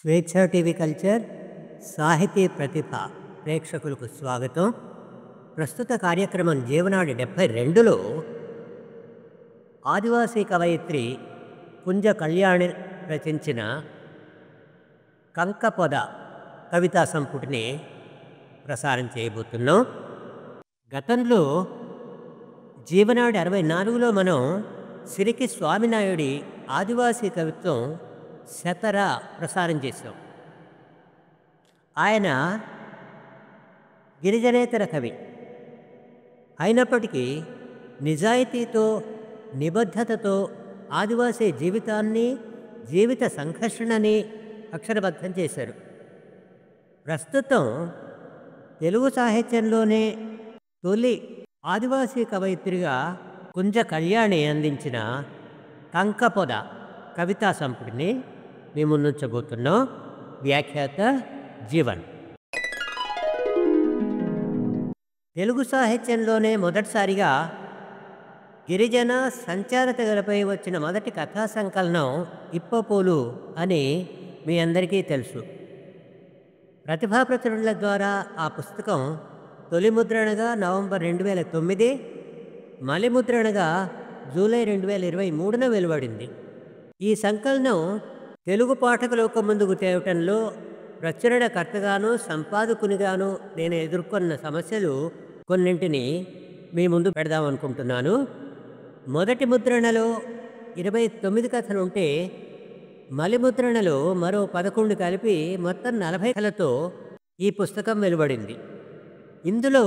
స్వేచ్ఛా TV culture సాహితీ ప్రతిభ ప్రేక్షకులకు స్వాగతం. ప్రస్తుత కార్యక్రమం జీవనాడి 72లో ఆదివాసీ కవయిత్రి కుంజ కళ్యాణి రచించిన కంకపొద కవితా సంపుటిని ప్రసారం చేయబోతున్నాం. గతంలో జీవనాడి 64లో మనం సిరికి స్వామినాయుడి ఆదివాసీ కవిత్వం శతర ప్రసారం చేశాం. ఆయన గిరిజనేతర కవి అయినప్పటికీ నిజాయితీతో నిబద్ధతతో ఆదివాసీ జీవితాన్ని జీవిత సంఘర్షణని అక్షరబద్ధం చేశారు. ప్రస్తుతం తెలుగు సాహిత్యంలోనే తొలి ఆదివాసీ కవయిత్రిగా కుంజ కళ్యాణి అందించిన కంకపొద కవితా సంపుటిని మేము ముందుంచబోతున్నాం. వ్యాఖ్యాత జీవన్. తెలుగు సాహిత్యంలోనే మొదటిసారిగా గిరిజన సంచార తెగలపై వచ్చిన మొదటి కథా సంకలనం ఇప్పపోలు అని మీ అందరికీ తెలుసు. ప్రతిభా ప్రచురణల ద్వారా ఆ పుస్తకం తొలి ముద్రణగా నవంబర్ 2009, మలి ముద్రణగా జూలై 2023న వెలువడింది. ఈ సంకలనం తెలుగు పాఠకులకు ముందుకు తేవటంలో ప్రచురణకర్తగాను సంపాదకునిగాను నేను ఎదుర్కొన్న సమస్యలు కొన్నింటిని మీ ముందు పెడదామనుకుంటున్నాను. మొదటి ముద్రణలో 29 కథలుంటే మలి ముద్రణలో మరో 11 కలిపి మొత్తం 40 కథలతో ఈ పుస్తకం వెలువడింది. ఇందులో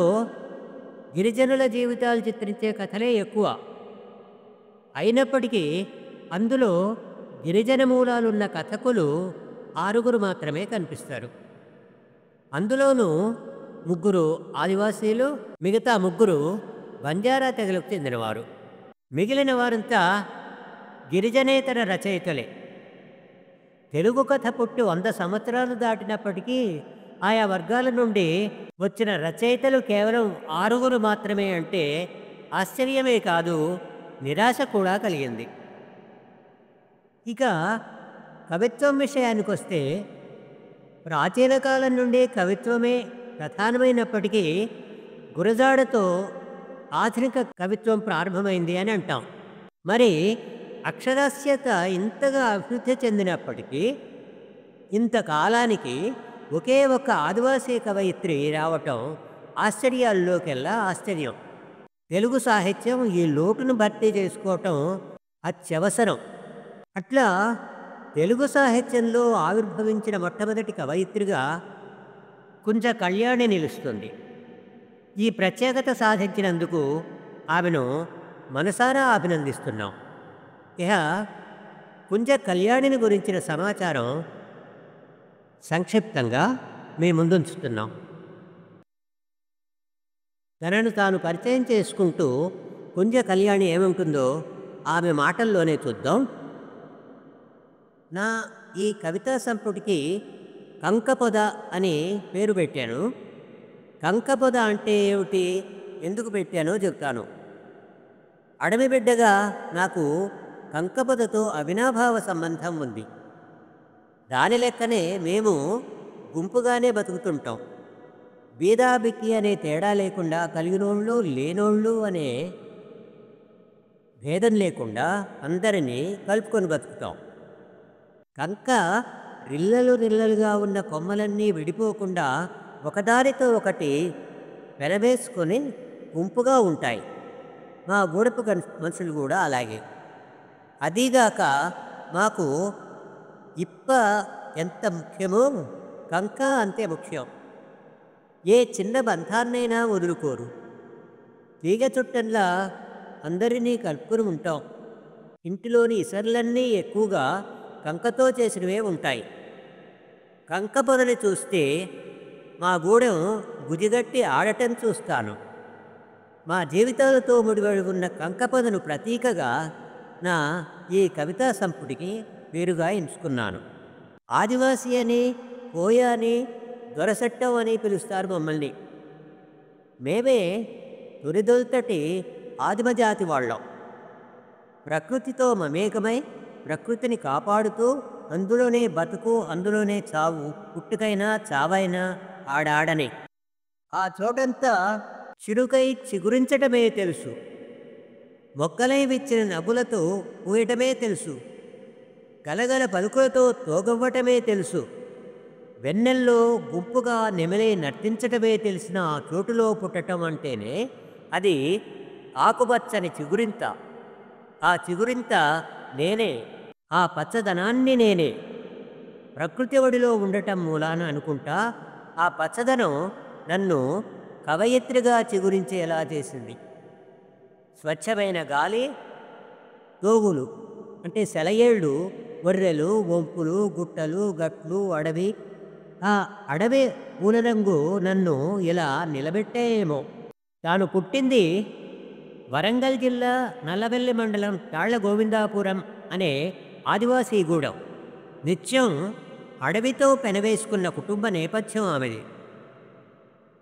గిరిజనుల జీవితాలు చిత్రించే కథలే ఎక్కువ. అయినప్పటికీ అందులో గిరిజన మూలాలున్న కథకులు 6 మాత్రమే కనిపిస్తారు. అందులోనూ 3 ఆదివాసీలు, మిగతా 3 బంజారా తెగలకు చెందినవారు. మిగిలిన వారంతా గిరిజనేతర రచయితలే. తెలుగు కథ పుట్టి 100 సంవత్సరాలు దాటినప్పటికీ ఆయా వర్గాల నుండి వచ్చిన రచయితలు కేవలం 6 మాత్రమే అంటే ఆశ్చర్యమే కాదు, నిరాశ కూడా కలిగింది. ఇక కవిత్వం విషయానికి వస్తే ప్రాచీన కాలం నుండి కవిత్వమే ప్రధానమైనప్పటికీ గురజాడతో ఆధునిక కవిత్వం ప్రారంభమైంది అని అంటాం. మరి అక్షరాస్యత ఇంతగా అభివృద్ధి చెందినప్పటికీ ఇంతకాలానికి ఒకే ఒక్క ఆదివాసీ కవయిత్రి రావటం ఆశ్చర్యాల్లోకెల్లా ఆశ్చర్యం. తెలుగు సాహిత్యం ఈ లోటును భర్తీ చేసుకోవటం అత్యవసరం. అట్లా తెలుగు సాహిత్యంలో ఆవిర్భవించిన మొట్టమొదటి కవయిత్రిగా కుంజ కళ్యాణి నిలుస్తుంది. ఈ ప్రత్యేకత సాధించినందుకు ఆమెను మనసారా అభినందిస్తున్నాం. ఇక కుంజ కళ్యాణిని గురించిన సమాచారం సంక్షిప్తంగా మీ ముందుంచుతున్నాం. తనను తాను పరిచయం చేసుకుంటూ కుంజ కళ్యాణి ఏముంటుందో ఆమె మాటల్లోనే చూద్దాం. నా ఈ కవితా సంపుటికి కంకపొద అని పేరు పెట్టాను. కంకపొద అంటే ఏమిటి, ఎందుకు పెట్టానో చెప్తాను. అడవి బిడ్డగా నాకు కంకపొదతో అవినాభావ సంబంధం ఉంది. దాని లెక్కనే మేము గుంపుగానే బతుకుతుంటాం. బీదాబిక్కి అనే తేడా లేకుండా, కలిగినోళ్ళు లేనోళ్ళు అనే భేదం లేకుండా అందరినీ కలుపుకొని బతుకుతాం. కంక రిల్లలు రిల్లలుగా ఉన్న కొమ్మలన్నీ విడిపోకుండా ఒకదానితో ఒకటి పెనవేసుకొని గుంపుగా ఉంటాయి. మా గూడపు మనుషులు కూడా అలాగే. అదీగాక మాకు ఇప్ప ఎంత ముఖ్యమో కంక అంతే ముఖ్యం. ఏ చిన్న బంధాన్నైనా వదులుకోరు. తీగ చుట్టంలా అందరినీ కలుపుకొని ఉంటాం. ఇంటిలోని ఇసర్లన్నీ ఎక్కువగా కంకతో చేసినవే ఉంటాయి. కంక పొదని చూస్తే మా గూడెం గుజిగట్టి ఆడటం చూస్తాను. మా జీవితాలతో ముడిపడి ఉన్న కంక పొదను ప్రతీకగా నా ఈ కవితా సంపుటికి పేరుగా ఎంచుకున్నాను. ఆదివాసీ అని, కోయ అని, దొరసట్టం అని పిలుస్తారు మమ్మల్ని. మేమే తొలిదొల్తటి ఆదిమజాతి వాళ్ళం. ప్రకృతితో మమేకమై ప్రకృతిని కాపాడుతూ అందులోనే బతుకు, అందులోనే చావు, పుట్టుకైనా చావైనా ఆడాడని. ఆ చోటంతా చిరుకై చిగురించటమే తెలుసు, మొక్కలై విచ్చిన నవ్వులతో పూయటమే తెలుసు, గలగల పలుకులతో తోగవ్వటమే తెలుసు, వెన్నెల్లో గుంపుగా నెమలి నర్తించటమే తెలిసిన ఆ చోటులో పుట్టటం అంటేనే అది ఆకుపచ్చని చిగురింత. ఆ చిగురింత నేనే, ఆ పచ్చదనాన్ని నేనే. ప్రకృతి ఒడిలో ఉండటం మూలాన అనుకుంటా ఆ పచ్చదనం నన్ను కవయిత్రిగా చిగురించేలా చేసింది. స్వచ్ఛమైన గాలి, గోవులు అంటే సెలయేళ్ళు, గొర్రెలు, వంపులు, గుట్టలు, గట్లు, అడవి. ఆ అడవి పూల రంగు నన్ను ఇలా నిలబెట్టేయేమో. తాను పుట్టింది వరంగల్ జిల్లా నల్లవెల్లి మండలం తాళ్ల గోవిందాపురం అనే ఆదివాసీ గూడెం. నిత్యం అడవితో పెనవేసుకున్న కుటుంబ నేపథ్యం ఆమెది.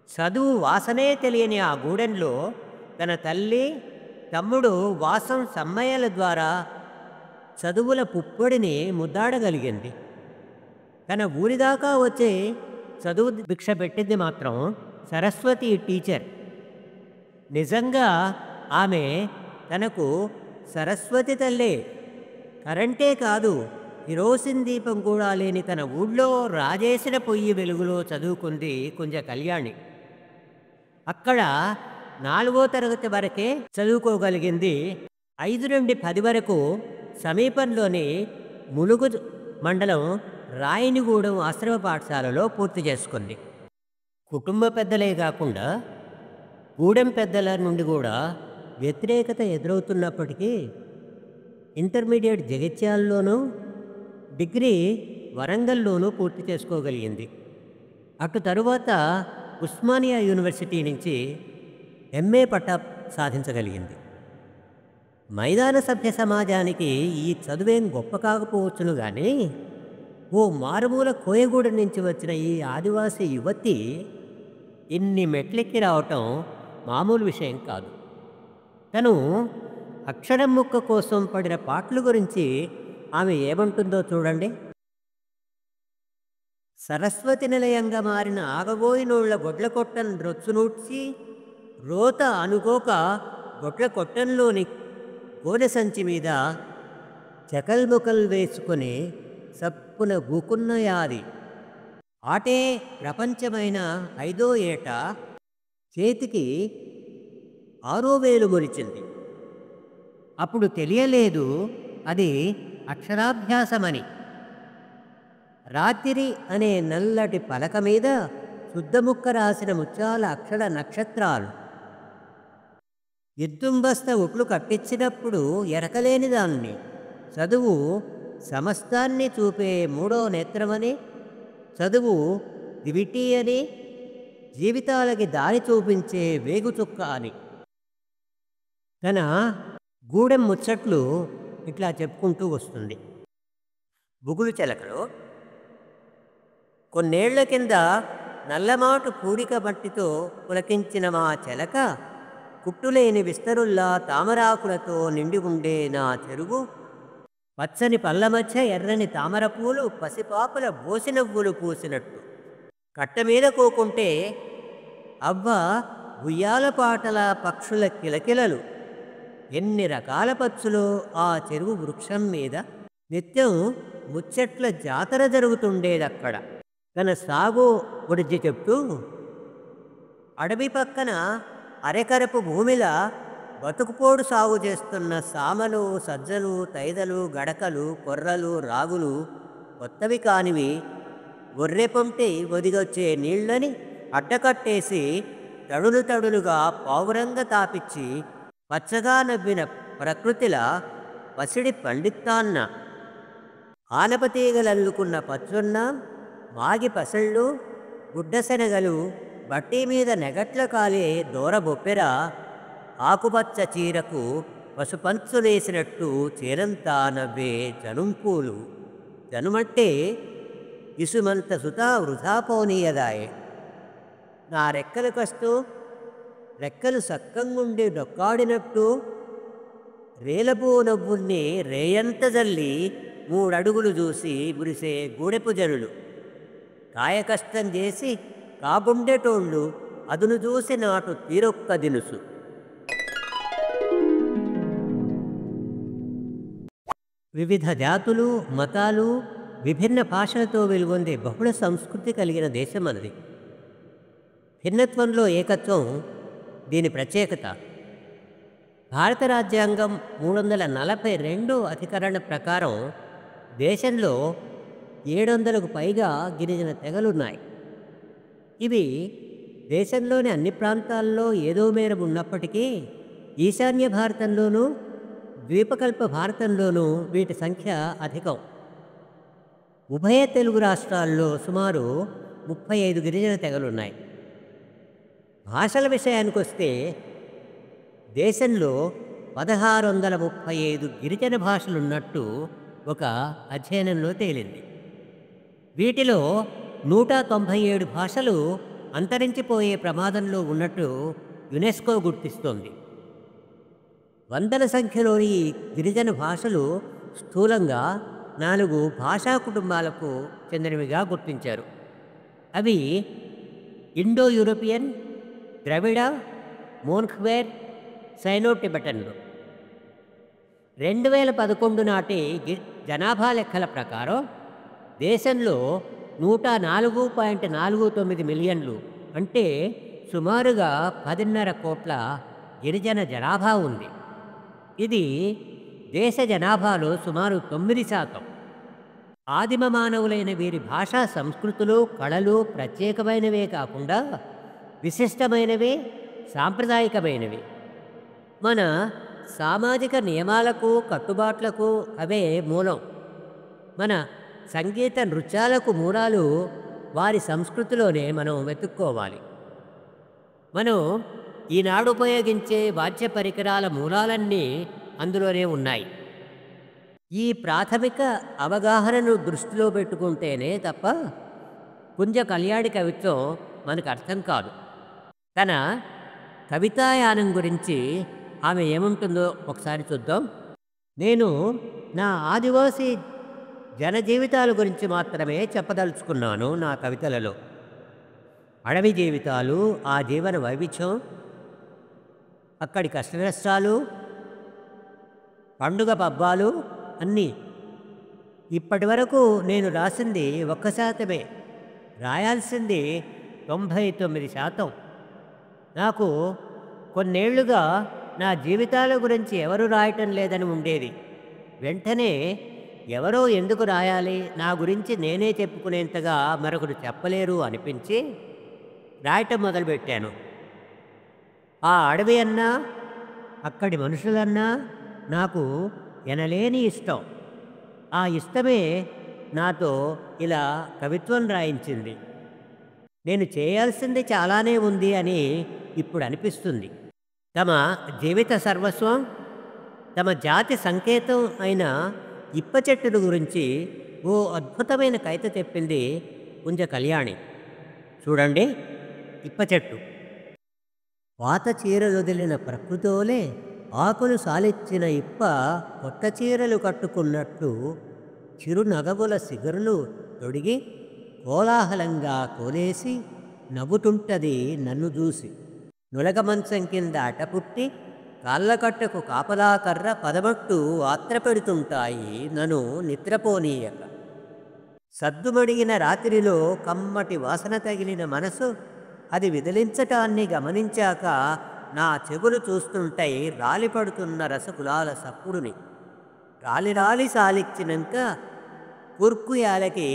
చదువు వాసనే తెలియని ఆ గూడెంలో తన తల్లి, తమ్ముడు వాసం సమ్మయ్యల ద్వారా చదువుల పుప్పొడిని ముద్దాడగలిగింది. తన ఊరిదాకా వచ్చి చదువు భిక్ష పెట్టింది మాత్రం సరస్వతి టీచర్. నిజంగా ఆమె తనకు సరస్వతి తల్లే. కరెంటే కాదు, కిరోసిన్ దీపం కూడా లేని తన ఊళ్ళో రాజేసిన పొయ్యి వెలుగులో చదువుకుంది కుంజ కళ్యాణి. అక్కడ 4వ తరగతి వరకే చదువుకోగలిగింది. 5 నుండి 10 వరకు సమీపంలోని ములుగు మండలం రాయినిగూడెం ఆశ్రమ పాఠశాలలో పూర్తి చేసుకుంది. కుటుంబ పెద్దలే కాకుండా గూడెం పెద్దల నుండి కూడా వ్యతిరేకత ఎదురవుతున్నప్పటికీ ఇంటర్మీడియట్ జగిత్యాలలోనూ, డిగ్రీ వరంగల్లోనూ పూర్తి చేసుకోగలిగింది. అటు తరువాత ఉస్మానియా యూనివర్సిటీ నుంచి ఎంఏ పట్టా సాధించగలిగింది. మైదాన సభ్య సమాజానికి ఈ చదువేం గొప్ప కాకపోవచ్చును కానీ, ఓ మారుమూల కోయగూడెం నుంచి వచ్చిన ఈ ఆదివాసీ యువతి ఇన్ని మెట్లెక్కి రావటం మామూలు విషయం కాదు. తను అక్షరం ముక్క కోసం పడిన పాటల గురించి ఆమె ఏమంటుందో చూడండి. సరస్వతి నిలయంగా మారిన ఆగబోయినోళ్ల గొడ్ల కొట్టం రొచ్చునూడ్చి రోత అనుకోక గొడ్ల కొట్టంలోని గోనె సంచి మీద చకల్ముకల్ వేసుకొని సప్పున గూకున్న యాది. ఆటే ప్రపంచమైన 5వ ఏట చేతికి 6వ వేలు మురిచింది. అప్పుడు తెలియలేదు అది అక్షరాభ్యాసమని. రాత్రి అనే నల్లటి పలక మీద శుద్ధముక్క రాసిన ముత్యాల అక్షర నక్షత్రాలు. ఎద్దుంబస్త ఒట్లు కట్టించినప్పుడు ఎరకలేని దాన్ని చదువు సమస్తాన్ని చూపే 3వ నేత్రమని, చదువు దివిటీ అని, జీవితాలకి దారి చూపించే వేగుచుక్క అని. తన గూడెం ముచ్చట్లు ఇట్లా చెప్పుకుంటూ వస్తుంది. బుగులు చెలకలు కొన్నేళ్ల కింద నల్లమాటు పూడిక మట్టితో పులకించిన మా చెలక, కుట్టులేని విస్తరుల్లా తామరాకులతో నిండి ఉండే నా చెరుగు, పచ్చని పళ్ళ మధ్య ఎర్రని తామరపూలు పసిపాపుల బోసినవ్వులు పూసినట్టు కట్టమీద కోకుంటే అవ్వ ఉయ్యాల పాటల పక్షుల కిలకిలలు. ఎన్ని రకాల పచ్చులో ఆ చెరువు వృక్షం మీద నిత్యం ముచ్చట్ల జాతర జరుగుతుండేదక్కడ. తన సాగు గురించి చెప్తూ, అడవి పక్కన అరెకరపు భూమిలా బతుకుపోడు సాగు చేస్తున్న సామలు, సజ్జలు, తైదలు, గడకలు, కొర్రలు, రాగులు కొత్తవి కానివి గొర్రె పొంటి ఒదిగొచ్చే నీళ్ళని అడ్డకట్టేసి తడులు తడులుగా పావురంగా తాపిచ్చి పచ్చగా నవ్విన ప్రకృతిలా పసిడి పండిత్తాన్న. ఆనపతీగలల్లుకున్న పచ్చొన్న, మాగి పసళ్ళు, గుడ్డశనగలు, బట్టి మీద నెగట్ల కాలే దూరబొప్పెర, ఆకుపచ్చ చీరకు పసుపంచులేసినట్టు చీరంతా నవ్వే జనుంపూలు. జనుమంటే ఇసుమంత సుతా వృధా పోనీయదాయే. నా రెక్కలు కస్తూ రెక్కలు సక్కంగుండి డొక్కాడినట్టు రేలపూ నవ్వుల్ని రేయంత జల్లి మూడడుగులు చూసి మురిసే గూడెపు జనులు, కాయకష్టం చేసి కాగుండెటోళ్ళు అదును చూసి నాటు తీరొక్క దినుసు. వివిధ జాతులు, మతాలు, విభిన్న భాషలతో వెలుగొందే బహుళ సంస్కృతి కలిగిన దేశం మనది. భిన్నత్వంలో ఏకత్వం దీని ప్రత్యేకత. భారత రాజ్యాంగం 342 అధికరణ ప్రకారం దేశంలో 700కు పైగా గిరిజన తెగలున్నాయి. ఇవి దేశంలోని అన్ని ప్రాంతాల్లో ఏదో మేర ఉన్నప్పటికీ ఈశాన్య భారతంలోనూ ద్వీపకల్ప భారతంలోనూ వీటి సంఖ్య అధికం. ఉభయ తెలుగు రాష్ట్రాల్లో సుమారు 35 గిరిజన తెగలున్నాయి. భాషల విషయానికి వస్తే దేశంలో 1635 గిరిజన భాషలున్నట్టు ఒక అధ్యయనంలో తేలింది. వీటిలో 197 భాషలు అంతరించిపోయే ప్రమాదంలో ఉన్నట్టు యునెస్కో గుర్తిస్తోంది. వందల సంఖ్యలోని ఈ గిరిజన భాషలు స్థూలంగా 4 భాషా కుటుంబాలకు చెందినవిగా గుర్తించారు. అవి ఇండో యూరోపియన్, ద్రవిడ, మోన్ఖ్వేర్, సైనో టిబెటన్లు. 2011 నాటి జనాభా లెక్కల ప్రకారం దేశంలో 104.49 మిలియన్లు, అంటే సుమారుగా 10.5 కోట్ల గిరిజన జనాభా ఉంది. ఇది దేశ జనాభాలో సుమారు 9%. ఆదిమ మానవులైన వీరి భాషా సంస్కృతులు, కళలు ప్రత్యేకమైనవే కాకుండా విశిష్టమైనవి, సాంప్రదాయికమైనవి. మన సామాజిక నియమాలకు, కట్టుబాట్లకు అవే మూలం. మన సంగీత నృత్యాలకు మూలాలు వారి సంస్కృతిలోనే మనం వెతుక్కోవాలి. మనం ఈనాడు ఉపయోగించే వాద్య పరికరాల మూలాలన్నీ అందులోనే ఉన్నాయి. ఈ ప్రాథమిక అవగాహనను దృష్టిలో పెట్టుకుంటేనే తప్ప కుంజ కళ్యాణి కవిత్వం మనకు అర్థం కాదు. తన కవితాయానం గురించి ఆమె ఏముంటుందో ఒకసారి చూద్దాం. నేను నా ఆదివాసీ జనజీవితాల గురించి మాత్రమే చెప్పదలుచుకున్నాను నా కవితలలో. అడవి జీవితాలు, ఆ జీవన వైవిధ్యం, అక్కడి కష్టనష్టాలు, పండుగ పబ్బాలు అన్నీ. ఇప్పటి వరకు నేను రాసింది 1%. రాయాల్సింది 99%. నాకు కొన్నేళ్లుగా నా జీవితాల గురించి ఎవరు రాయటం లేదని ఉండేది. వెంటనే ఎవరో ఎందుకు రాయాలి, నా గురించి నేనే చెప్పుకునేంతగా మరొకరు చెప్పలేరు అనిపించి రాయటం మొదలుపెట్టాను. ఆ అడవి అన్నా, అక్కడి మనుషులన్నా నాకు ఎనలేని ఇష్టం. ఆ ఇష్టమే నాతో ఇలా కవిత్వం రాయించింది. నేను చేయాల్సింది చాలానే ఉంది అని ఇప్పుడు అనిపిస్తుంది. తమ జీవిత సర్వస్వం, తమ జాతి సంకేతం అయిన ఇప్ప చెట్టును గురించి ఓ అద్భుతమైన కవిత చెప్పింది కుంజ కళ్యాణి. చూడండి, ఇప్ప చెట్టు. పాత చీరలొదిలిన ప్రకృతోలే ఆకులు సాలిచ్చిన ఇప్ప కొత్త చీరలు కట్టుకున్నట్టు చిరునగవుల సిగరులు తొడిగి కోలాహలంగా కోలేసి నవ్వుతుంటది నన్ను చూసి. నులగ మంచం కింద అటపుట్టి కాళ్ళకట్టకు కాపలా కర్ర పదమట్టు ఆత్ర పెడుతుంటాయి నన్ను నిద్రపోనీయక. సద్దుమడిగిన రాత్రిలో కమ్మటి వాసన తగిలిన మనసు అది విదిలించటాన్ని గమనించాక నా చెవులు చూస్తుంటాయి రాలిపడుతున్న రసగులాల సప్పుడుని. రాలి రాలి సాలిచ్చినాక కుర్కుయాలకి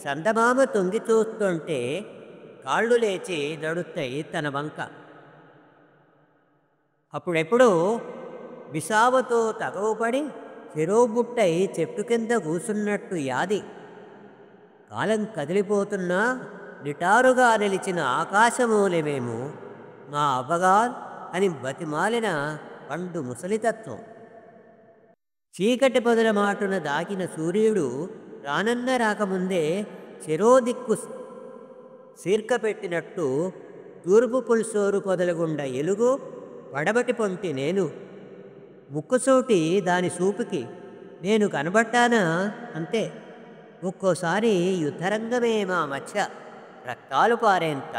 సందమామ తొంగి చూస్తుంటే కాళ్ళు లేచి నడుస్తాయి తన వంక. అప్పుడెప్పుడో విసావతో తగవుపడి చెరోబుట్టై చెట్టు కింద కూసున్నట్టు యాది. కాలం కదిలిపోతున్నా నిటారుగా నిలిచిన ఆకాశమూలమేమో మా అవ్వగార్ అని బతిమాలిన పండు ముసలితత్వం. చీకటి పొదల మాటున దాగిన సూర్యుడు రానన్న రాకముందే చెరో దిక్కు సీర్క పెట్టినట్టు తూర్పు పుల్సోరు పొదలగుండ ఎలుగు పడబటి పొంటి నేను. ముక్కుసోటి దాని సూపుకి నేను కనబడ్డానా అంతే. ఒక్కోసారి యుద్ధరంగమే మా మధ్య రక్తాలు పారేంత.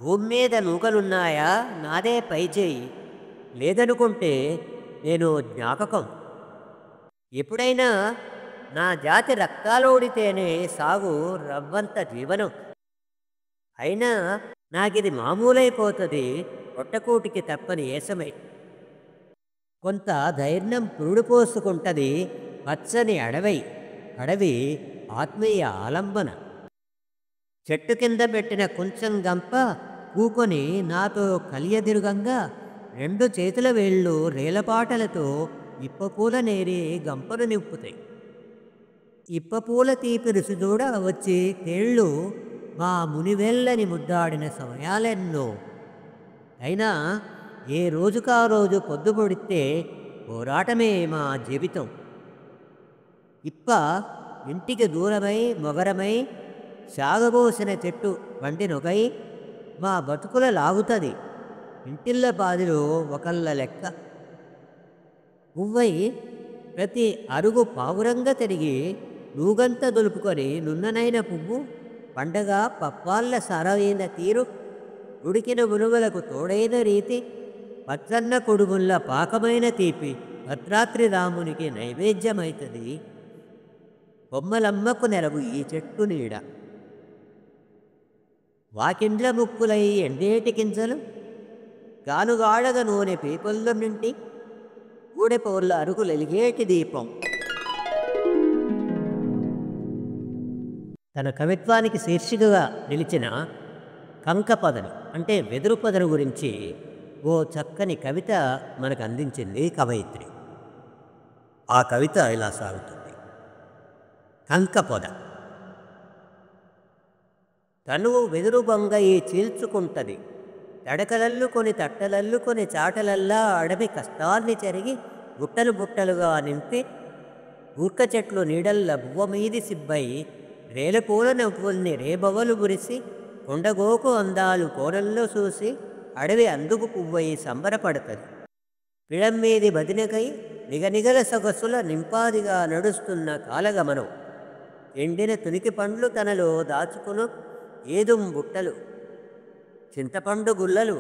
భూమి మీద నూకలున్నాయా నాదే పైచేయి, లేదనుకుంటే నేను జ్ఞాపకం. ఎప్పుడైనా నా జాతి రక్తాలోడితేనే సాగు రవ్వంత జీవనం. అయినా నాకిది మామూలైపోతుంది, పొట్టకూటికి తప్పని ఏసమై. కొంత ధైర్యం పురుడు పోసుకుంటది పచ్చని అడవి ఆత్మీయ ఆలంబన. చెట్టు కింద పెట్టిన కొంచెం గంప కూకొని నాతో కలియదిరుగంగా రెండు చేతుల వేళ్ళు రేలపాటలతో ఇప్పపూల నేరి గంపను నింపుతాయి. ఇప్పపూల తీపి రుచి చూడ వచ్చి తేళ్ళు మా మునివెల్లని ముద్దాడిన సమయాలెన్నో. అయినా ఏ రోజుకా రోజు పొద్దుపొడితే పోరాటమే మా జీవితం. ఇప్ప ఇంటికి దూరమై మొగరమై సాగబోసిన చెట్టు వంటి నొకై మా బతుకుల లాగుతుంది ఇంటిళ్ళ పాదిలో ఒకళ్ళ లెక్క. పువ్వై ప్రతి అరుగు పావురంగా తిరిగి నూగంత దులుపుకొని నున్ననైన పువ్వు పండగ పప్పాళ్ళ సరైన తీరు, ఉడికిన మునుగులకు తోడైన రీతి, పచ్చన్న కొడుగుల్ల పాకమైన తీపి భద్రాద్రి రామునికి నైవేద్యమవుతుంది. బొమ్మలమ్మకు నెరవు ఈ చెట్టు నీడ. వాకిండ్ల ముక్కులై ఎండేటి గింజలు, గానుగాడగ నూనె పీపుల్లో నింటి, గూడెపోళ్ళ అరుగులెలిగేటి దీపం. తన కవిత్వానికి శీర్షికగా నిలిచిన కంకపదను అంటే వెదురు పదను గురించి ఓ చక్కని కవిత మనకు అందించింది కవయిత్రి. ఆ కవిత ఇలా సాగుతుంది. కంకపొద. తనువు వెదురు బొంగయి చీల్చుకుంటది, తడకలల్లుకొని తట్టలల్లుకొని చాటలల్లా అడవి కష్టాన్ని చెరిగి బుట్టలు బుట్టలుగా నింపి, ఊర్క చెట్లు నీడల్ల బువ్వమీది సిబ్బై రేలపూల నవ్వుల్ని రేబవలు గురిసి, కొండగోకు అందాలు కోరల్లో చూసి అడవి అందుకు పువ్వయి సంబరపడతది. పిడమ్మీది బదినకై నిగనిగల సొగసుల నింపాదిగా నడుస్తున్న కాలగమనం. ఎండిన తునికి పండ్లు తనలో దాచుకును ఏదుం బుట్టలు, చింతపండు గుల్లలు,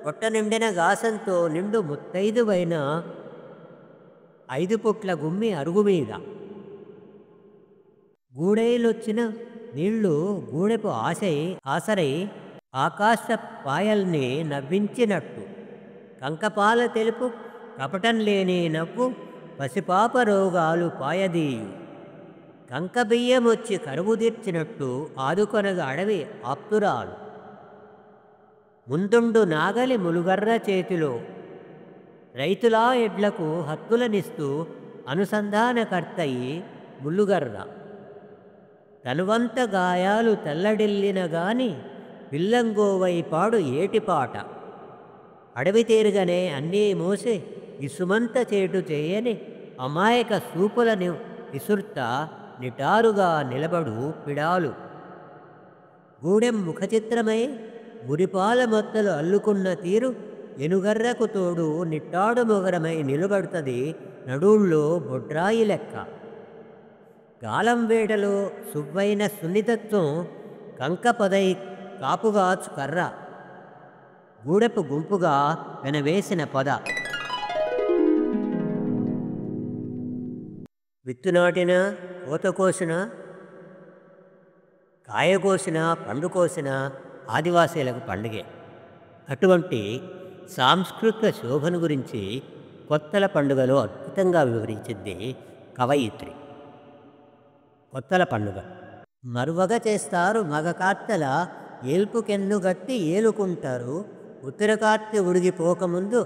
పొట్ట నిండిన గాసంతో నిండు ముత్తైదువైన 5 పుట్ల గుమ్మి అరుగుమీద. గూడైలొచ్చిన నీళ్లు గూడెపు ఆసరై ఆకాశ పాయల్ని నవ్వించినట్టు, కంకపాల తెలుపు కపటం లేని నవ్వు పసిపాప రోగాలు పాయదీయు. కంకబియ్యమొచ్చి కరువు తీర్చినట్టు ఆదుకొనగా అడవి ఆప్తురాలు. ముందుండు నాగలి ములుగర్ర చేతిలో, రైతులా ఎడ్లకు హత్తులనిస్తూ అనుసంధానకర్తయి ముల్లుగర్ర. తనువంత గాయాలు తెల్లడిల్లిన గాని పిల్లంగోవై పాడు ఏటిపాట. అడవి తీరుగానే అన్నీ మోసి ఇసుమంత చేటు చేయని అమాయక సూపులను విసుర్తా నిటారుగా నిలబడు పిడాలు. గూడెం ముఖచిత్రమై మురిపాల మొత్తలు అల్లుకున్న తీరు ఎనుగర్రకు తోడు నిట్టాడు మొగరమై నిలబడుతుంది నడుళ్ళో బొడ్రాయి లెక్క. గాలం వేటలో సువ్వైన సున్నితత్వం కంకపదై కాపుగాచు కర్ర, గూడెపు గుంపుగా వెనవేసిన పొద. విత్తునాటిన కోత కోసిన కాయ కోసిన పండు కోసిన ఆదివాసీలకు పండుగే. అటువంటి సాంస్కృతిక శోభను గురించి కొత్తల పండుగలో అద్భుతంగా వివరించింది కవయిత్రి. కొత్తల పండుగ మరువగ చేస్తారు మగ కార్తెల ఏల్పుకెన్నుగట్టి ఏలుకుంటారు, ఉత్తర కార్తె ఉడిగిపోకముందు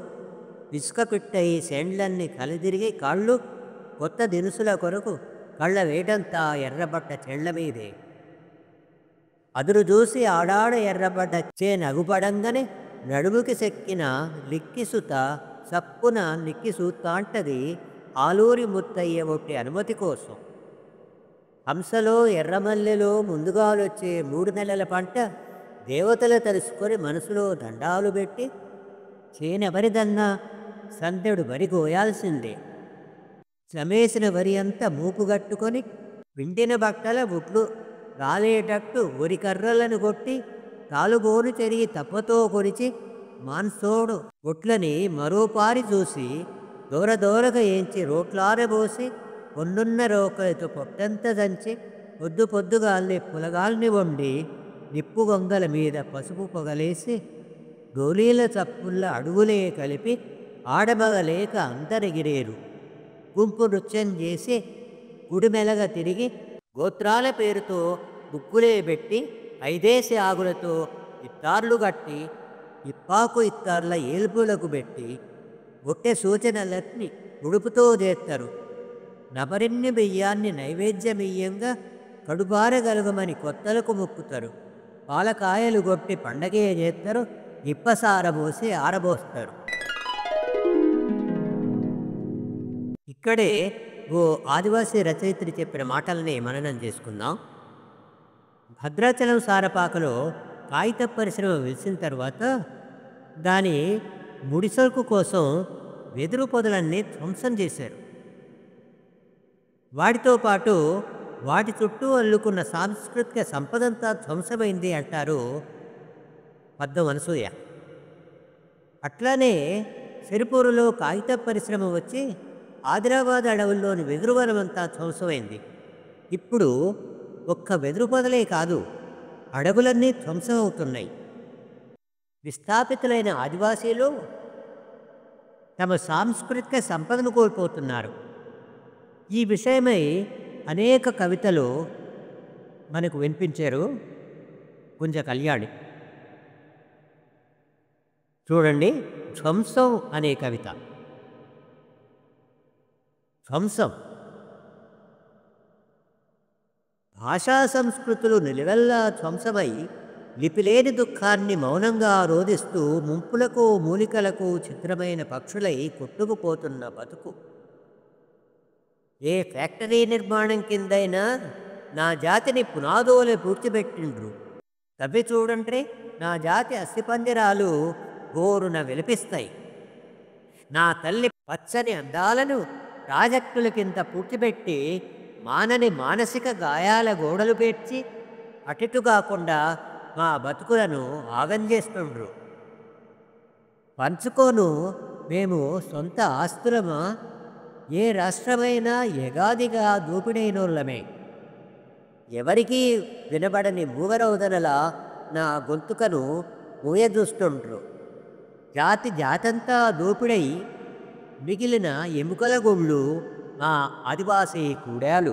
ఇసుక పిట్టయి సెండ్లన్నీ కలిదిరిగి కాళ్ళు కొత్త దినుసుల కొరకు కళ్ళ వేటంతా ఎర్రబడ్డ చెళ్ల మీదే. అదురు చూసి ఆడాడ ఎర్రబడ్డ నగుపడంగానే నడుముకి సెక్కిన లిక్కిసుత సప్పున నిక్కిసూతాంటది ఆలూరి ముత్తయ్య ఒట్టి అనుమతి కోసం. హంసలో ఎర్రమల్లెలో ముందుగాలొచ్చే 3 నెలల పంట దేవతలు తలుసుకొని మనసులో దండాలు పెట్టి చేనెవరిదన్నా సందెడు బరి కోయాల్సిందే. శ్రమేసిన వరి అంతా మూపుగట్టుకొని పిండిన బట్టల బుట్లు రాలేటట్టు వరి కర్రలను కొట్టి తాలుబోరు చెరిగి తప్పతో కొరిచి మాన్సోడు బొట్లని మరోపారి చూసి దూర దూరగా ఏంచి రోట్లారబోసి పొన్నున్న రోకలతో పొట్టంతా దంచి పొద్దు పొద్దుగాల్ని పులగాల్ని వండి నిప్పు గొంగల మీద పసుపు పొగలేసి గోలీల చప్పుళ్ళ అడుగులే కలిపి ఆడమగలేక అంతరిగిరేరు గుంపు నృత్యం చేసి గుడిమెలగా తిరిగి గోత్రాల పేరుతో బుక్కులే పెట్టి ఐదేసి ఆగులతో ఇత్తార్లు కట్టి ఇప్పాకు ఇత్తార్ల ఏల్పులకు పెట్టి ఒట్టె సూచనలన్నీ ఉడుపుతో చేస్తారు. నబరిన్ని బియ్యాన్ని నైవేద్యమియ్యంగా కడుపారగలుగమని కొత్తలకు మొక్కుతారు. పాలకాయలు కొట్టి పండగే చేస్తారు. ఇప్పసారబోసి ఆరబోస్తారు. ఇక్కడే ఓ ఆదివాసీ రచయిత్రి చెప్పిన మాటల్ని మననం చేసుకుందాం. భద్రాచలం సారపాకలో కాగిత పరిశ్రమ వెలిసిన తర్వాత దాని ముడిసరుకు కోసం వెదురు పొదలన్నీ ధ్వంసం చేశారు. వాటితో పాటు వాటి చుట్టూ అల్లుకున్న సాంస్కృతిక సంపదంతా ధ్వంసమైంది అంటారు పద్మ అనసూయ. అట్లానే సిరిపూరులో కాగిత పరిశ్రమ వచ్చి ఆదిలాబాద్ అడవుల్లోని వెదురువనమంతా ధ్వంసమైంది. ఇప్పుడు ఒక్క వెదురు పొదలే కాదు, అడవులన్నీ ధ్వంసం అవుతున్నాయి. విస్థాపితులైన ఆదివాసీలు తమ సాంస్కృతిక సంపదను కోల్పోతున్నారు. ఈ విషయమై అనేక కవితలు మనకు వినిపించారు గుంజ కళ్యాణి. చూడండి, ధ్వంసం అనే కవిత. ధ్వంసం భాషా సంస్కృతులు నిలువెల్లా ధ్వంసమై లిపిలేని దుఃఖాన్ని మౌనంగా రోధిస్తూ ముంపులకు మూలికలకు చిత్రమైన పక్షులై కొట్టుకుపోతున్న బతుకు. ఏ ఫ్యాక్టరీ నిర్మాణం కిందైనా నా జాతిని పునాదోలే పూడ్చిపెట్టిండ్రు. తవ్వి చూడంటే నా జాతి అస్థిపంజరాలు గోరున విలిపిస్తాయి. నా తల్లి పచ్చని అందాలను ప్రాజెక్టులకింత పూడ్చిపెట్టి మానని మానసిక గాయాల గోడలు పేర్చి అటిటు కాకుండా మా బతుకులను ఆగం చేస్తుండ్రు. పంచుకోను మేము సొంత ఆస్తులమా? ఏ రాష్ట్రమైనా ఎగాదిగా దూపిడైనోళ్ళమే. ఎవరికీ వినబడని మూగరౌదనలా నా గొంతుకను మూయదూస్తుండ్రు. జాతి జాతంతా దోపిడై మిగిలిన ఎముకల గుళ్ళు మా ఆదివాసీ కూడాలు.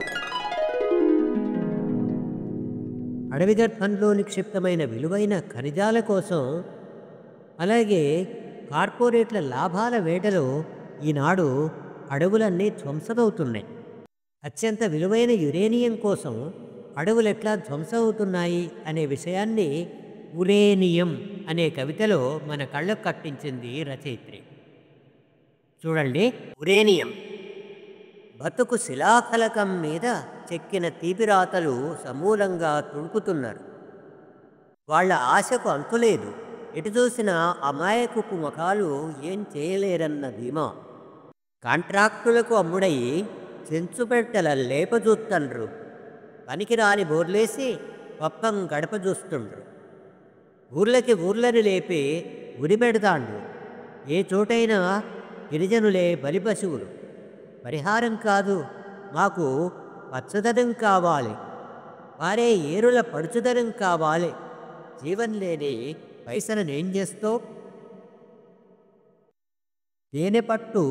అడవి గర్భంలో నిక్షిప్తమైన విలువైన ఖనిజాల కోసం, అలాగే కార్పొరేట్ల లాభాల వేటలో ఈనాడు అడవులన్నీ ధ్వంసమవుతున్నాయి. అత్యంత విలువైన యురేనియం కోసం అడవులు ఎట్లా ధ్వంసమవుతున్నాయి అనే విషయాన్ని ఉరేనియం అనే కవితలో మన కళ్ళకు కట్టించింది రచయిత్రి. చూడండి, ఉరేనియం బతుకు శిలాఫలకం మీద చెక్కిన తీపిరాతలు సమూలంగా తుడుపుతున్నారు. వాళ్ళ ఆశకు అంతులేదు. ఎటు చూసినా అమాయకుపు ముఖాలు ఏం చేయలేరన్న ధీమా. కాంట్రాక్టులకు అమ్ముడై చెంచుపెట్టెల లేపజూస్తుండ్రు. పనికిరాని బోర్లేసి పప్పం గడప చూస్తుండ్రు. ఊర్లకి ఊర్లని లేపి ఉరిపెడతాండ్రు. ఏ చోటైనా గిరిజనులే బలిపశువులు. పరిహారం కాదు, మాకు పచ్చదనం కావాలి, వారే ఏరుల పడుచుదనం కావాలి. జీవం లేని పైసలనేం చేస్తావు? తేనె పట్టు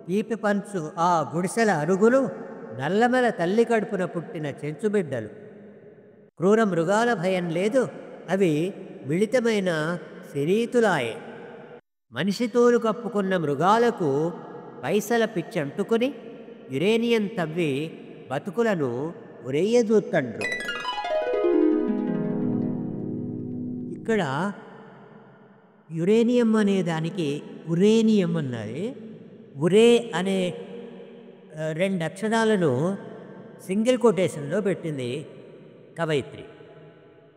తీపి పంచు ఆ గుడిసెల అరుగులు నల్లమల తల్లి కడుపున పుట్టిన చెంచుబిడ్డలు. క్రూర మృగాల భయం లేదు, అవి మిళితమైన శరీతులాయే. మనిషి తోలు కప్పుకున్న మృగాలకు పైసల పిచ్చంటుకొని యురేనియం తవ్వి బతుకులను ఉరేయజూతండ్రు. ఇక్కడ యురేనియం అనే దానికి ఉరేనియం అన్నది. ఉరే అనే రెండు అక్షరాలను సింగిల్ కొటేషన్లో పెట్టింది కవయిత్రి.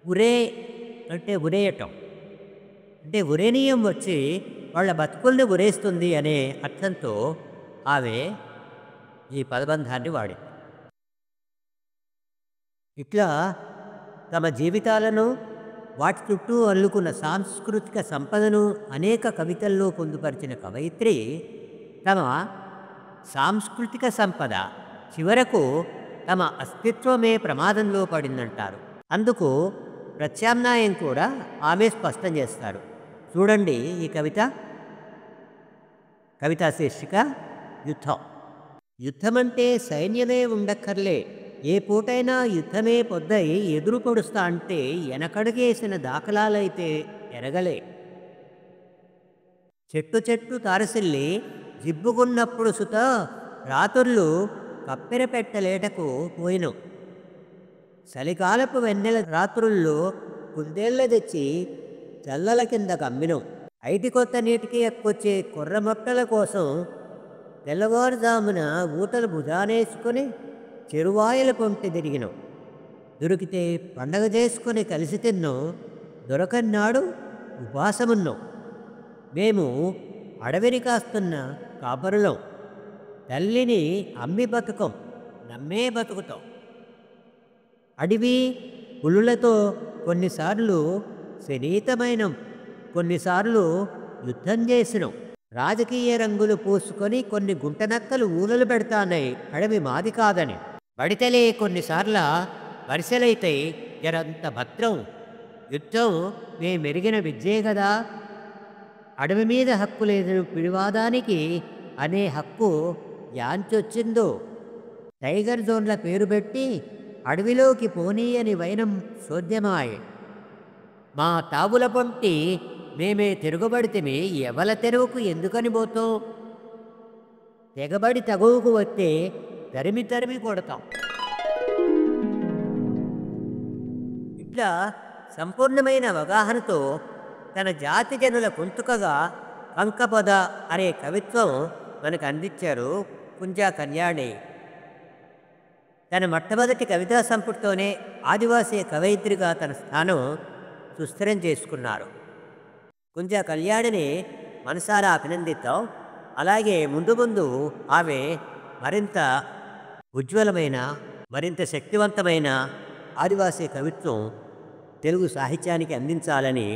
ఉరే అంటే ఉరేయటం, అంటే ఉరేనియం వచ్చి వాళ్ళ బతుకుల్ని ఉరేస్తుంది అనే అర్థంతో ఆమె ఈ పదబంధాన్ని వాడింది. ఇట్లా తమ జీవితాలను, వాటి చుట్టూ అల్లుకున్న సాంస్కృతిక సంపదను అనేక కవితల్లో పొందుపరిచిన కవయిత్రి తమ సాంస్కృతిక సంపద చివరకు తమ అస్తిత్వమే ప్రమాదంలో పడిందంటారు. అందుకు ప్రత్యామ్నాయం కూడా ఆమె స్పష్టం చేస్తారు. చూడండి ఈ కవితా శీర్షిక యుద్ధం. యుద్ధమంటే సైన్యమే ఉండక్కర్లే, ఏ పూటైనా యుద్ధమే పొద్దై ఎదురు పొడుస్తా అంటే వెనకడుగేసిన దాఖలాలైతే ఎరగలే. చెట్టు తారసిల్లి జిబ్బుకున్నప్పుడు సుత రాత్రుళ్ళు కప్పెర పెట్టలేటకు పోయిను. చలికాలపు వెన్నెల రాత్రుల్లో కుందేళ్ళ తెచ్చి చల్లల కింద కమ్మినం. ఐటి కొత్త నీటికి ఎక్కువచ్చే కుర్రమొట్టల కోసం తెల్లవారుజామున ఊటలు భుజానేసుకొని చెరువాయల పొంటి తిరిగినాం. దొరికితే పండగ చేసుకొని కలిసి తిన్నాం, దొరకన్నాడు ఉపాసమున్నాం. మేము అడవిని కాస్తున్న కాపరులం, తల్లిని అమ్మి బతుకం, నమ్మే బతుకుతాం. అడవి పులులతో కొన్నిసార్లు శనీతమైనం, కొన్నిసార్లు యుద్ధం చేసినాం. రాజకీయ రంగులు పూసుకొని కొన్ని గుంటనక్కలు ఊలలు పెడతానై అడవి మాది కాదని. బడితలే కొన్నిసార్ల వరిసెలైతే జరంత భద్రం, యుద్ధం మేమెరిగిన విద్యే కదా. అడవి మీద హక్కు లేదని పిడివాదానికి అనే హక్కు యాంచొచ్చిందో. టైగర్ జోన్ల పేరు పెట్టి అడవిలోకి పోనీయని వైనం శోధ్యమాయే. మా తావుల పొంటి మేమే తిరుగుబడితిమి, ఎవల తెరువుకు ఎందుకని పోతాం. తెగబడి తగువుకు వస్తే తరిమి కొడతాం. ఇట్లా సంపూర్ణమైన అవగాహనతో తన జాతి జనుల గొంతుకగా కంకపద అనే కవిత్వం మనకు అందించారు కుంజా కళ్యాణి. తన మొట్టమొదటి కవితా సంపుటితోనే ఆదివాసీ కవయిత్రిగా తన స్థానం సుస్థిరం చేసుకున్నారు. కుంజా కళ్యాణిని మనసారా అభినందిద్దాం. అలాగే ముందు ముందు ఆమె మరింత ఉజ్వలమైన, మరింత శక్తివంతమైన ఆదివాసీ కవిత్వం తెలుగు సాహిత్యానికి అందించాలని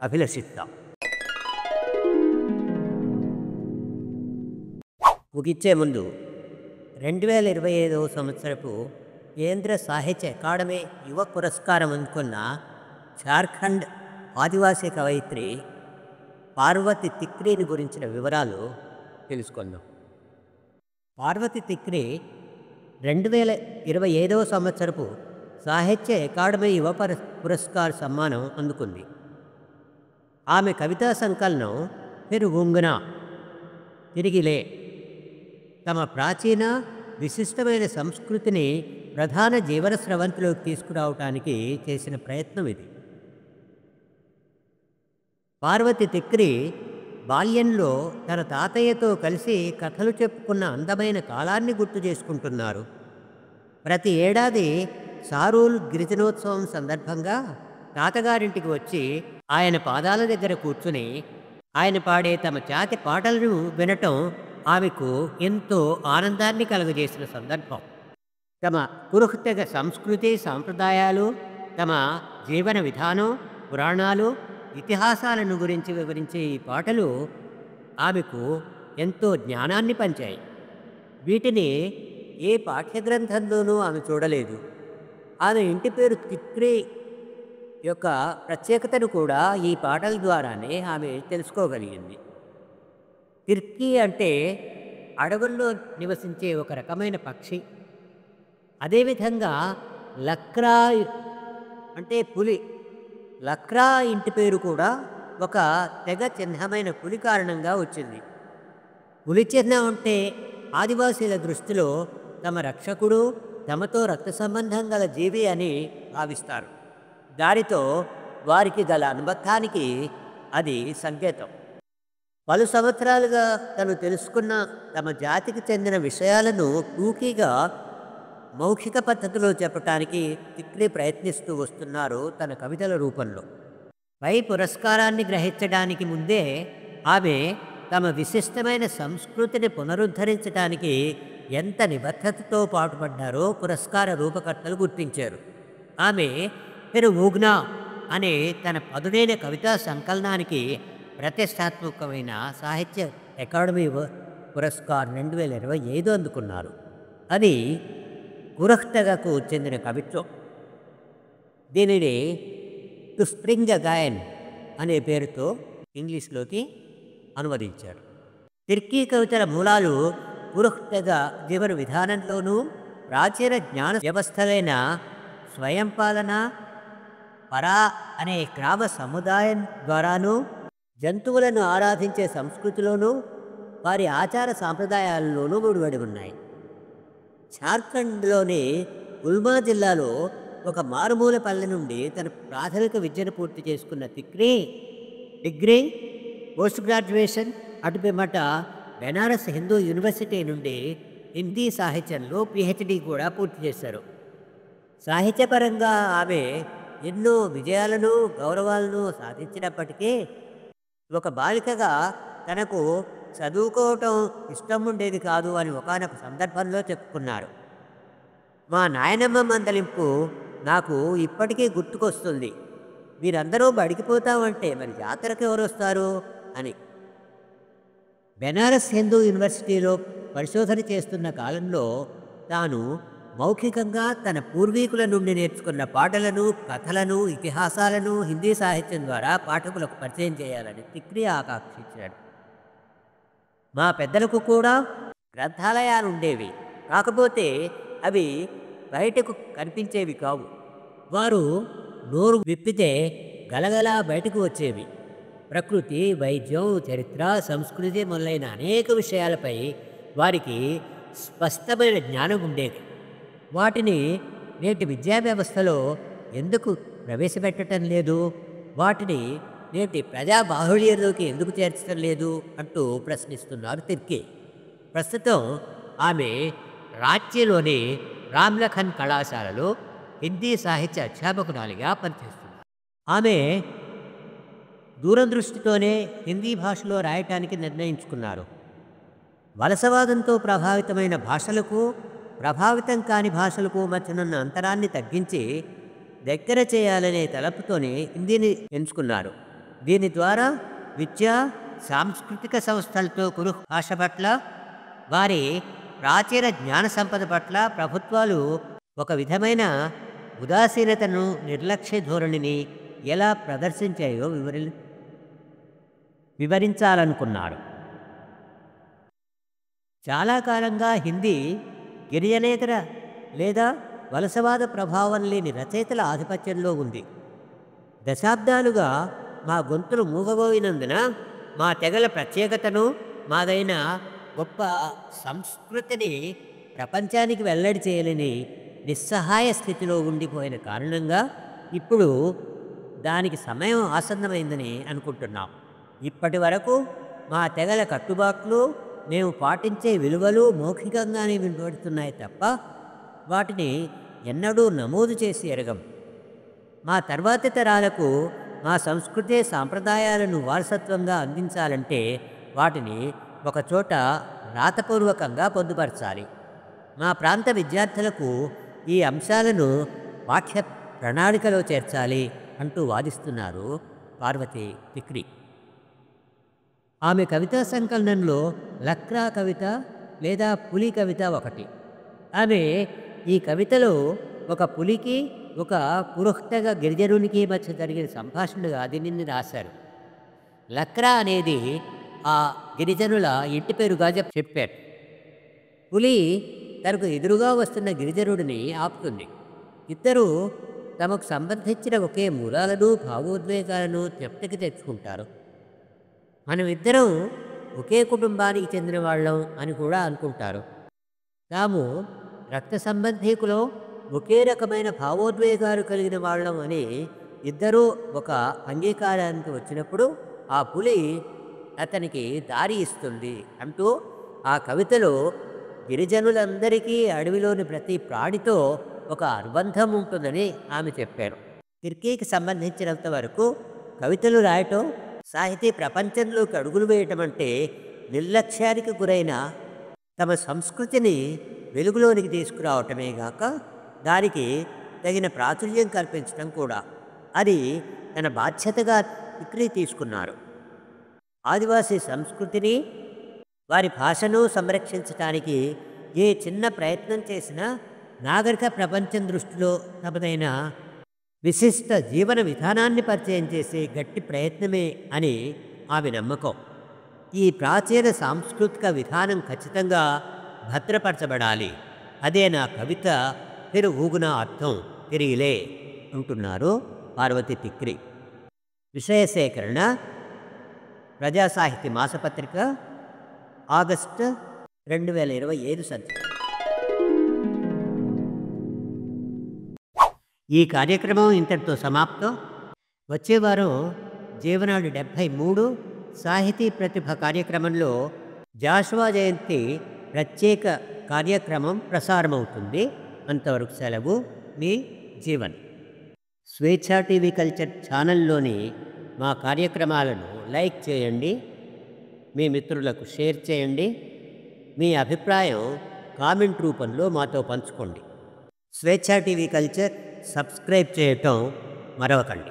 అభిలషిస్తాం. ముగిచ్చే ముందు 2025వ సంవత్సరపు కేంద్ర సాహిత్య అకాడమీ యువ పురస్కారం అందుకున్న జార్ఖండ్ ఆదివాసీ కవయిత్రి పార్వతి తిక్రీని గురించిన వివరాలు తెలుసుకుందాం. పార్వతి తిక్రీ 2025వ సంవత్సరపు సాహిత్య అకాడమీ యువ పురస్కార్ సమ్మానం అందుకుంది. ఆమె కవితా సంకలనం పెరుగుంగున తిరిగిలే తమ ప్రాచీన విశిష్టమైన సంస్కృతిని ప్రధాన జీవన స్రవంతిలోకి తీసుకురావటానికి చేసిన ప్రయత్నం ఇది. పార్వతి తిక్రీ బాల్యంలో తన తాతయ్యతో కలిసి కథలు చెప్పుకున్న అందమైన కాలాన్ని గుర్తు చేసుకుంటున్నారు. ప్రతి ఏడాది సారూల్ గిరిజనోత్సవం సందర్భంగా తాతగారింటికి వచ్చి ఆయన పాదాల దగ్గర కూర్చుని ఆయన పాడే తమ జాతి పాటలను వినటం ఆమెకు ఎంతో ఆనందాన్ని కలుగజేసిన సందర్భం. తమ కురుహ్ సంస్కృతి సాంప్రదాయాలు, తమ జీవన విధానం, పురాణాలు, ఇతిహాసాలను గురించి వివరించే ఈ పాటలు ఆమెకు ఎంతో జ్ఞానాన్ని పంచాయి. వీటిని ఏ పాఠ్యగ్రంథంలోనూ ఆమె చూడలేదు. ఆమె ఇంటి పేరు తిక్రీ యొక్క ప్రత్యేకతను కూడా ఈ పాటల ద్వారానే ఆమె తెలుసుకోగలిగింది. తిర్కీ అంటే అడవుల్లో నివసించే ఒక రకమైన పక్షి. అదేవిధంగా లక్రా అంటే పులి. లక్రా ఇంటి పేరు కూడా ఒక తెగ చిహ్నమైన పులి కారణంగా వచ్చింది. పులి చిహ్నం అంటే ఆదివాసీల దృష్టిలో తమ రక్షకుడు, తమతో రక్త సంబంధం గల జీవి అని భావిస్తారు. దానితో వారికి గల అనుబంధానికి అది సంకేతం. పలు సంవత్సరాలుగా తను తెలుసుకున్న తమ జాతికి చెందిన విషయాలను టూకీగా మౌఖిక పద్ధతిలో చెప్పటానికి తిక్రీ ప్రయత్నిస్తూ వస్తున్నారు తన కవితల రూపంలో. పై పురస్కారాన్ని గ్రహించడానికి ముందే ఆమె తమ విశిష్టమైన సంస్కృతిని పునరుద్ధరించడానికి ఎంత నిబద్ధతతో పాటుపడ్డారో పురస్కార రూపకర్తలు గుర్తించారు. ఆమె పెరుమూగ్నా అనే తన పదునైన కవితా సంకలనానికి ప్రతిష్టాత్మకమైన సాహిత్య అకాడమీ పురస్కార్ 2025 అందుకున్నారు. అది కురఖ్తగకు చెందిన కవిత్వం. దీనిని టు స్ప్రింగ్ అగైన్ అనే పేరుతో ఇంగ్లీష్లోకి అనువదించారు. తిర్కీ కవితల మూలాలు కురఖ్తగ జీవన విధానంలోనూ ప్రాచీన జ్ఞాన వ్యవస్థలైన స్వయంపాలన, పరా అనే గ్రామ సముదాయం ద్వారాను, జంతువులను ఆరాధించే సంస్కృతిలోనూ, వారి ఆచార సాంప్రదాయాలలోనూ ముడిపడి ఉన్నాయి. జార్ఖండ్లోని ఉల్మా జిల్లాలో ఒక మారుమూల పల్లె నుండి తన ప్రాథమిక విద్యను పూర్తి చేసుకున్న తిక్రీ డిగ్రీ, పోస్ట్ గ్రాడ్యుయేషన్, అటుపిమ్మట బెనారస్ హిందూ యూనివర్సిటీ నుండి హిందీ సాహిత్యంలో PhD కూడా పూర్తి చేశారు. సాహిత్యపరంగా ఆమె ఎన్నో విజయాలను, గౌరవాలను సాధించినప్పటికీ ఒక బాలికగా తనకు చదువుకోవటం ఇష్టం ఉండేది కాదు అని ఒకానొక సందర్భంలో చెప్పుకున్నారు. మా నాయనమ్మ మందలింపు నాకు ఇప్పటికీ గుర్తుకొస్తుంది. మీరందరూ బడికిపోతామంటే మరి జాతరకు ఎవరు వస్తారు అని. బెనారస్ హిందూ యూనివర్సిటీలో పరిశోధన చేస్తున్న కాలంలో తాను మౌఖికంగా తన పూర్వీకుల నుండి నేర్చుకున్న పాటలను, కథలను, ఇతిహాసాలను హిందీ సాహిత్యం ద్వారా పాఠకులకు పరిచయం చేయాలని తిక్రీ ఆకాంక్షించాడు. మా పెద్దలకు కూడా గ్రంథాలయాలు ఉండేవి, కాకపోతే అవి బయటకు కనిపించేవి కావు. వారు నోరు విప్పితే గలగలా బయటకు వచ్చేవి. ప్రకృతి, వైద్యం, చరిత్ర, సంస్కృతి మొదలైన అనేక విషయాలపై వారికి స్పష్టమైన జ్ఞానం ఉండేది. వాటిని నేటి విద్యా వ్యవస్థలో ఎందుకు ప్రవేశపెట్టడం లేదు, వాటిని నేటి ప్రజా బాహుళ్యంలోకి ఎందుకు చేర్చడం లేదు అంటూ ప్రశ్నిస్తున్నారు తిర్కీ. ప్రస్తుతం ఆమె రాంచీలోని రామ్లఖన్ కళాశాలలో హిందీ సాహిత్య అధ్యాపకురాలిగా పనిచేస్తున్నారు. ఆమె దూరదృష్టితోనే హిందీ భాషలో రాయటానికి నిర్ణయించుకున్నారు. వలసవాదంతో ప్రభావితమైన భాషలకు, ప్రభావితం కాని భాషలకు మధ్యనున్న అంతరాన్ని తగ్గించి దగ్గర చేయాలనే తలపుతోనే హిందీని ఎంచుకున్నారు. దీని ద్వారా విద్యా, సాంస్కృతిక సంస్థలతో కురుఖ్ భాష పట్ల, వారి ప్రాచీన జ్ఞాన సంపద పట్ల ప్రభుత్వాలు ఒక విధమైన ఉదాసీనతను, నిర్లక్ష్య ధోరణిని ఎలా ప్రదర్శించాయో వివరించాలనుకున్నారు. చాలా కాలంగా హిందీ గిరిజనేతర లేదా వలసవాద ప్రభావం లేని రచయితల ఆధిపత్యంలో ఉంది. దశాబ్దాలుగా మా గొంతులు మూగబోయినందున మా తెగల ప్రత్యేకతను, మాదైన గొప్ప సంస్కృతిని ప్రపంచానికి వెల్లడి చేయలేని నిస్సహాయ స్థితిలో ఉండిపోయిన కారణంగా ఇప్పుడు దానికి సమయం ఆసన్నమైందని అనుకుంటున్నాం. ఇప్పటి వరకు మా తెగల కట్టుబాట్లు, మేము పాటించే విలువలు మౌఖికంగానే వినబడుతున్నాయి తప్ప వాటిని ఎన్నడూ నమోదు చేసి ఎరగం. మా తర్వాతి తరాలకు మా సంస్కృతి, సాంప్రదాయాలను వారసత్వంగా అందించాలంటే వాటిని ఒకచోట రాతపూర్వకంగా పొందుపరచాలి. మా ప్రాంత విద్యార్థులకు ఈ అంశాలను పాఠ్య ప్రణాళికలో చేర్చాలి అంటూ వాదిస్తున్నారు పార్వతి తిక్రీ. ఆమె కవితా సంకలనంలో లక్రా కవిత లేదా పులి కవిత ఒకటి. ఆమె ఈ కవితలో ఒక పులికి, ఒక కురుఖ్తగ గిరిజనునికి మధ్య జరిగిన సంభాషణగా దీనిని రాశారు. లక్రా అనేది ఆ గిరిజనుల ఇంటి పేరుగా చెప్పారు. పులి తనకు ఎదురుగా వస్తున్న గిరిజనుడిని ఆపుతుంది. ఇద్దరు తమకు సంబంధించిన ఒకే మూలాలను, భావోద్వేగాలను జ్ఞప్తికి తెచ్చుకుంటారు. మనమిద్దరం ఒకే కుటుంబానికి చెందిన వాళ్ళం అని కూడా అనుకుంటారు. తాము రక్త సంబంధీకులో ఒకే రకమైన భావోద్వేగాలు కలిగిన వాళ్ళం అని ఇద్దరూ ఒక అంగీకారానికి వచ్చినప్పుడు ఆ పులి అతనికి దారి ఇస్తుంది అంటూ ఆ కవితలో గిరిజనులందరికీ అడవిలోని ప్రతి ప్రాణితో ఒక అనుబంధం ఉంటుందని ఆమె చెప్పారు. తిర్కీకి సంబంధించినంత వరకు కవితలు రాయటం సాహితీ ప్రపంచంలోకి అడుగులు వేయటం అంటే నిర్లక్ష్యానికి గురైన తమ సంస్కృతిని వెలుగులోనికి తీసుకురావటమే గాక దానికి తగిన ప్రాచుర్యం కల్పించడం కూడా. అది తన బాధ్యతగా తిక్రీ తీసుకున్నారు. ఆదివాసీ సంస్కృతిని, వారి భాషను సంరక్షించటానికి ఏ చిన్న ప్రయత్నం చేసినా నాగరిక ప్రపంచం దృష్టిలో తమదైన విశిష్ట జీవన విధానాన్ని పరిచయం చేసే గట్టి ప్రయత్నమే అని ఆమె నమ్మకం. ఈ ప్రాచీన సాంస్కృతిక విధానం ఖచ్చితంగా భద్రపరచబడాలి. అదే నా కవిత ఊగున అర్థం తిరిగిలే అంటున్నారు పార్వతి తిక్రీ. విషయ సేకరణ ప్రజా సాహితీ మాసపత్రిక, ఆగస్టు 2025 సంచిక. ఈ కార్యక్రమం ఇంతటితో సమాప్తం. వచ్చే వారం జీవనాడు 73 సాహితీ ప్రతిభ కార్యక్రమంలో జాషువా జయంతి ప్రత్యేక కార్యక్రమం ప్రసారమవుతుంది. అంతవరకు సెలవు. మీ జీవన్. స్వేచ్ఛా టీవీ కల్చర్ ఛానల్లోని మా కార్యక్రమాలను లైక్ చేయండి, మీ మిత్రులకు షేర్ చేయండి, మీ అభిప్రాయం కామెంట్ రూపంలో మాతో పంచుకోండి. స్వేచ్ఛా టీవీ కల్చర్ సబ్స్క్రైబ్ చేయటం మరవకండి.